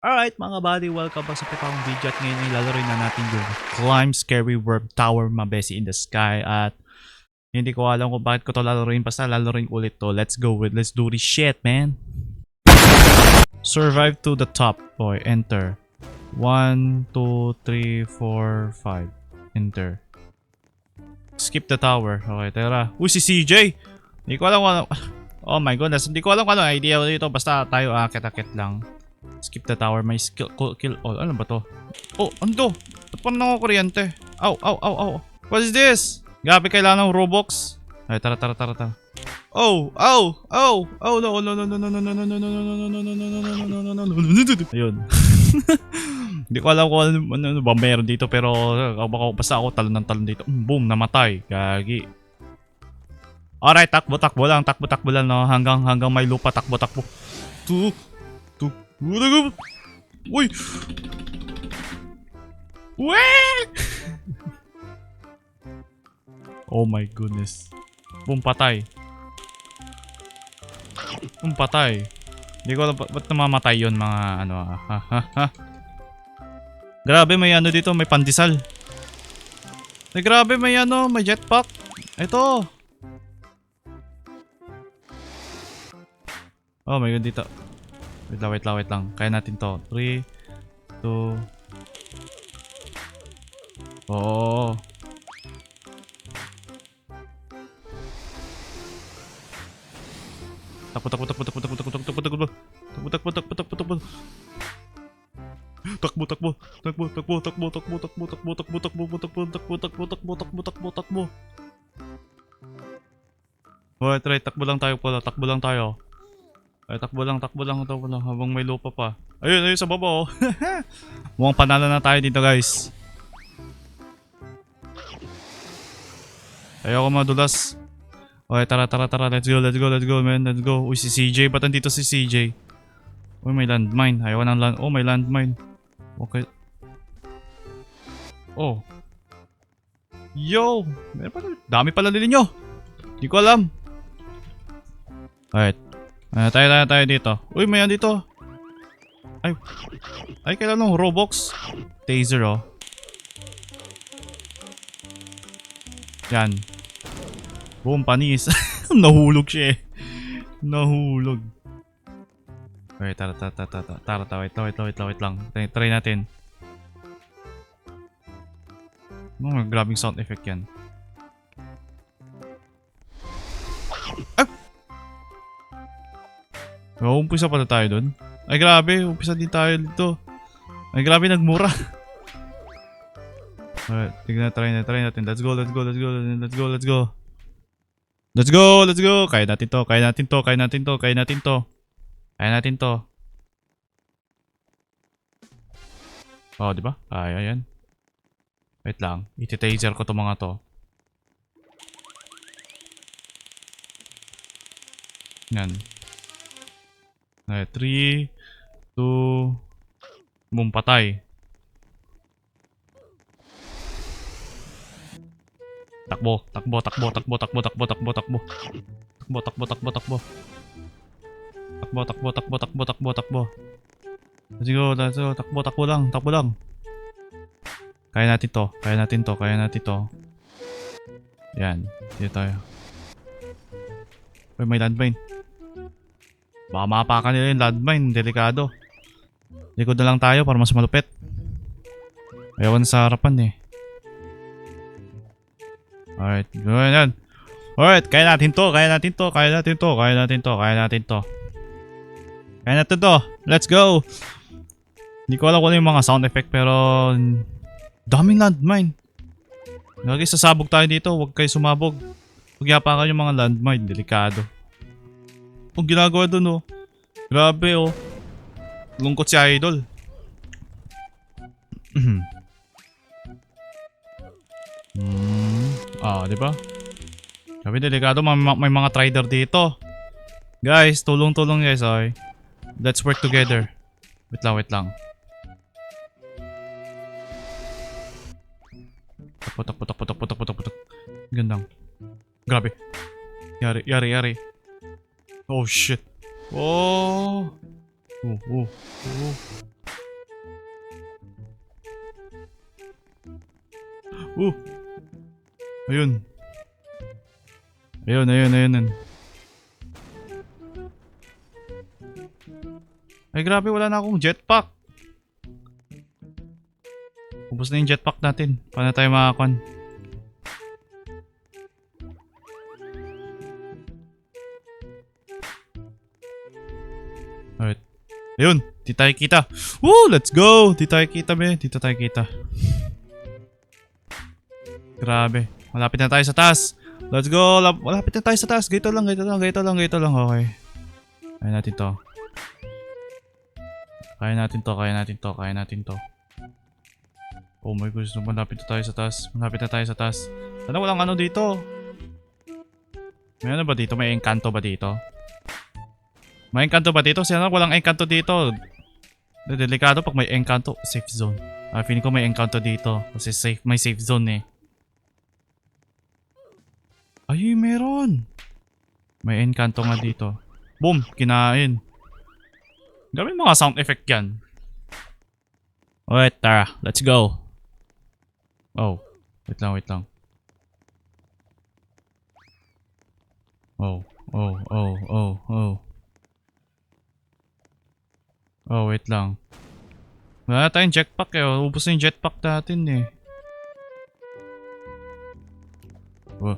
Alright mga buddy, welcome back sa pagkakang video at ngayon ay lalaroin na natin yung Climb Scary Worm Tower Mabesi in the Sky at hindi ko alam kung bakit ko to lalaroin, basta lalaroin ko ulit to. Let's do this shit, man. Survive to the top, boy. Enter. 1, 2, 3, 4, 5. Enter. Skip the tower. Okay, tara. Uy, si CJ! Hindi ko alam kung ano. Oh my goodness, hindi ko alam kung ano idea ko dito. Basta tayo akit-akit lang. Skip the tower, may skill, kill all. Ano ba to? Oh, ano to? Ba't parang nakakuryente? Ow, ow, ow, ow. What is this? Gabi kailangan ng Robux. Ay, tara. Oh, ow, ow, oh, no, no, no, no, no, no, no, no, no, no, no, no, no, no, no, no, no. Ayun. Hindi ko alam kung ano ba meron dito pero basta ako talon dito. Boom, namatay. Gagi. Alright, takbo lang no. Hanggang may lupa, takbo. Tuk. Uy! Weh! Oh my goodness. Boom, patay. Hindi ko alam ba't namamatay yun mga ano. Ha. Grabe, may ano dito, may pandesal. Grabe, may ano, may jetpack. Ito. Oh my god, dito. Wait lang. Kaya natin to. 3, 2. Oh. Takbo. Oh, try, takbo lang tayo. Ay, takbo lang habang may lupa pa. Ayun sa baba oh. Mukhang panalo na tayo dito, guys. Ayoko madulas. Okay, tara. Let's go, man. Let's go. Uy, si CJ. Ba't nandito si CJ? Uy, may landmine. Ayaw ng land. Oh, may landmine. Okay. Oh. Yo! Dami pala nyo. Hindi ko alam. Alright. Tayo dito. Uy, may yan dito. Ay, kailan ng Robux? Taser, oh. Yan. Boom, panis. Nahulog siya eh. Nahulog. Okay, tara. Wait lang. Try natin. Grabing sound effect yan. Umpisa pala tayo dun. Ay grabe, umpisa din tayo dito. Ay grabe, nagmura. Alright, try natin. Let's go. Kaya natin to. Oh, di ba? Kaya yan. Wait lang, iti-taser ko to mga to. Yan. 3, 2, boom, patay. Takbo. Let's go. Takbo lang. Kaya natin to. Yan, dito tayo. Uy, may landmine. Baka mapakan nila yung landmine, delikado. Likod na lang tayo para mas malupit. Ayawan sa harapan eh. Alright, yan. Alright, kaya natin to. Let's go. Hindi ko alam kung ano yung mga sound effect pero daming landmine. Lagi sasabog tayo dito, huwag kayo sumabog. Huwag yapakan yung mga landmine, delikado. Ang ginagawa dun oh. Grabe oh. Lungkot si Idol. Diba? Sabi delikado, may mga trader dito. Guys, tulong guys, okay. Let's work together. Wait lang. Takbo. Gandang. Grabe. Yari. Oh shit. Oh. Ayun. Ayun. Ay grabe, wala na akong jetpack. Ubus na yung jetpack natin. Paano tayo makakon? Alright. Ayun, di tayo kita. Woo, let's go. Di tayo kita, be. Dito tayo kita. Grabe. Malapit na tayo sa taas. Let's go. Malapit na tayo sa taas. Gito lang. Okay. Kaya natin to. Oh my gosh, malapit na tayo sa taas. Sana walang ano dito. May ano ba dito? May engkanto ba dito? Sana walang engkanto dito. Delikado pag may engkanto. Safe zone. Feeling ko may engkanto dito. Kasi may safe zone eh. Ay, meron. May engkanto nga dito. Boom! Kinain. Gawin mga sound effect yan. Wait, tara. Let's go. Oh. Wait lang. Oh, wait lang. Wala na tayong jetpack eh. Ubus na yung jetpack natin eh. Oh.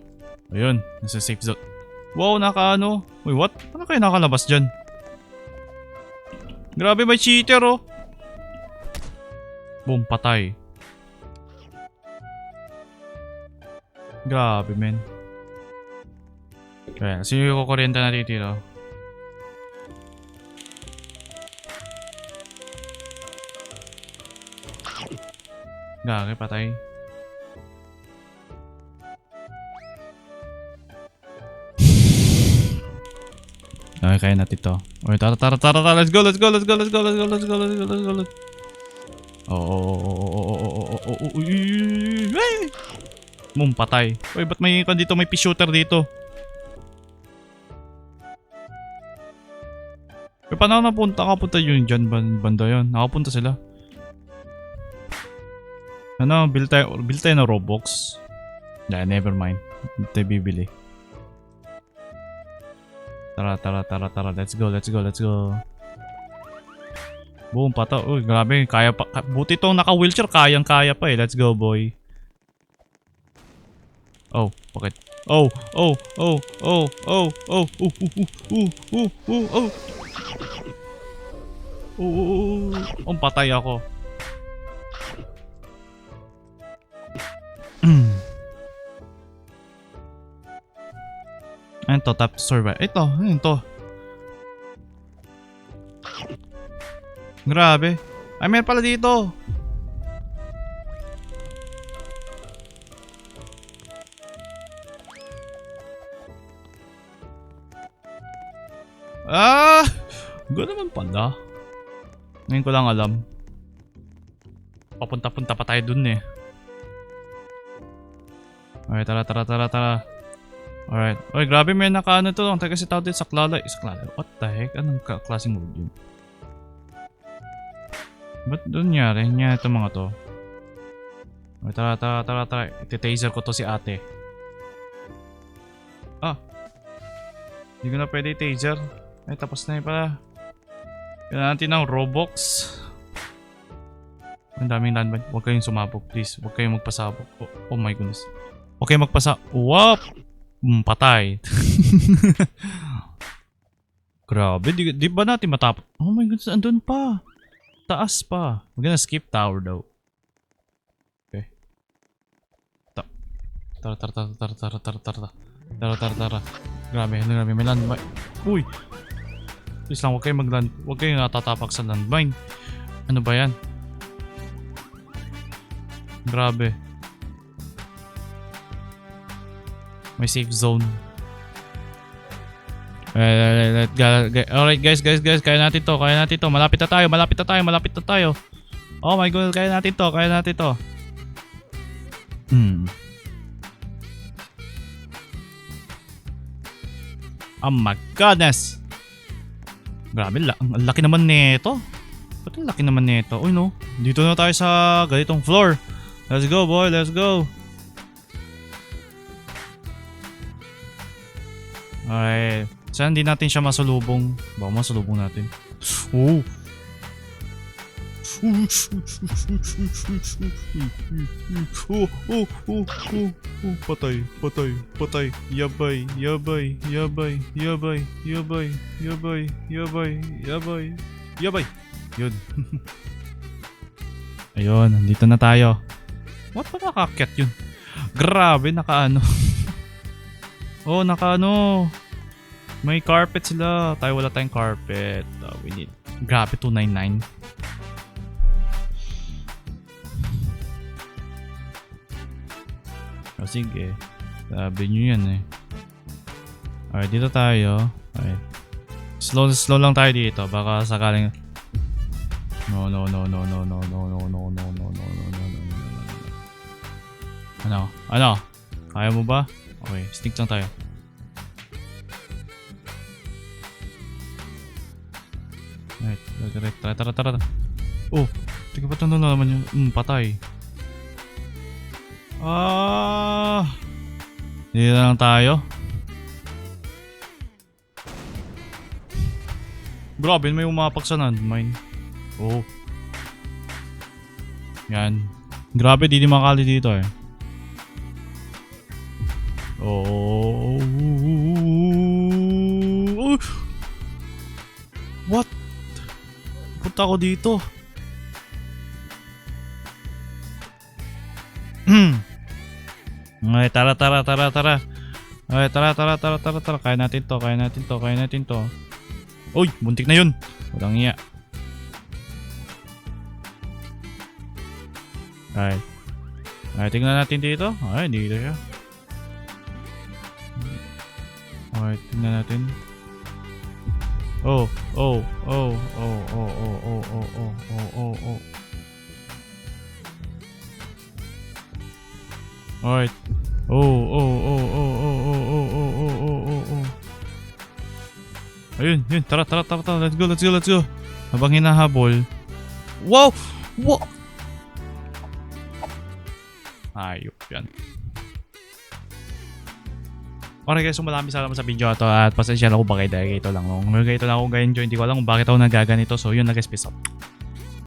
Ayun. Nasa safe zone. Wow, naka-ano. Wait, what? Ano kayo nakalabas dyan? Grabe, may cheater oh. Boom, patay. Grabe, men. Kaya, sino yung kukuryente natin dito? Gagi, patay. Okay, kaya natin to. Okay, tara. Let's go. Boom, patay. Uy, ba't may dito? May pea shooter dito. Eh, paano nakapunta yun dyan? Banda yun. Nakapunta sila. Ano, build tayo na Roblox. Yeah, never mind. Hindi tayo bibili. Tara. Let's go. Boom, pata. Uy, grabe. Kaya pa. Buti tong naka-wheelchair. Kayang-kaya pa eh. Let's go, boy. Oh, bakit? Oh. Patay ako. Ano to? Tap to survive. Ano to? Grabe. Ay, meron pala dito. Gano'n naman pala. Ngayon ko lang alam. Papunta-punta pa tayo dun eh. Okay, tara. Alright. Oy, grabe, may naka-ano to. Ang taga si tao dito, saklalay. What the heck? Anong klaseng move yun? Ba't doon nyari? Nyari itong mga to. Okay, tara. Iti-taser ko to si ate. Hindi ko na pwede i-taser. Ay, tapos na yun pala. Kailangan natin ng Robux. Ang daming landmine. Huwag kayong sumabog, please. Huwag kayong magpasabog. Oh my goodness. Okay, Wap! Patay. Grabe, di ba natin matapos? Oh my goodness, andun pa. Taas pa. We're gonna skip tower though. Okay. Tara. Grabe, may landmine. Uy! Please lang, huwag kayong natatapak sa landmine. Ano ba yan? Grabe. May safe zone. Alright guys. Kaya natin to. Malapit na tayo. Oh my god, kaya natin to. Oh my goodness. Grabe, ang laki naman nito. Ba't ang laki naman nito? Uy no, dito na tayo sa ganitong floor. Let's go boy, let's go. Okay. Saan hindi natin siya masulubong? Baka masulubong natin. Oh! Patay, patay, patay. Yabay, yabay, yabay, yabay, yabay, yabay, yabay, yabay, yabay. Yun. Ayun, nandito na tayo. What pa nakaakyat yun? Grabe, nakaano. Oh, nakaano. May carpet sila. Tayo wala tayong carpet. We need. Grabe, 299. O sige. Sabi nyo yan eh. Alright, dito tayo. Okay. Slow lang tayo dito. Baka sakaling... No. Ano? Kaya mo ba? Okay, sneak lang tayo. Alright, tara. Oh, tingnan pa ito na naman yung patay. Dito lang tayo. Grabe, may umapak sa landmine. Oh. Yan. Grabe, di makakali dito eh. Oh. What? Punta ko dito. Okay, tara. Okay, tara. Kaya natin to. Uy, buntik na yun. Walang iya. Alright. Tingnan natin dito. Ay, dito siya. Alright, tingnan natin. Oh. Alright. Ayun. Tara. Let's go. Habang hinahabol. Wow! Ayop yan. Okay guys, so maraming salamat sa video ito at pasensya na ako bakit dahil ito lang. Kung ganito lang ako ga-enjoy, hindi ko alam kung bakit ako nagaganito. So yun na guys, peace out.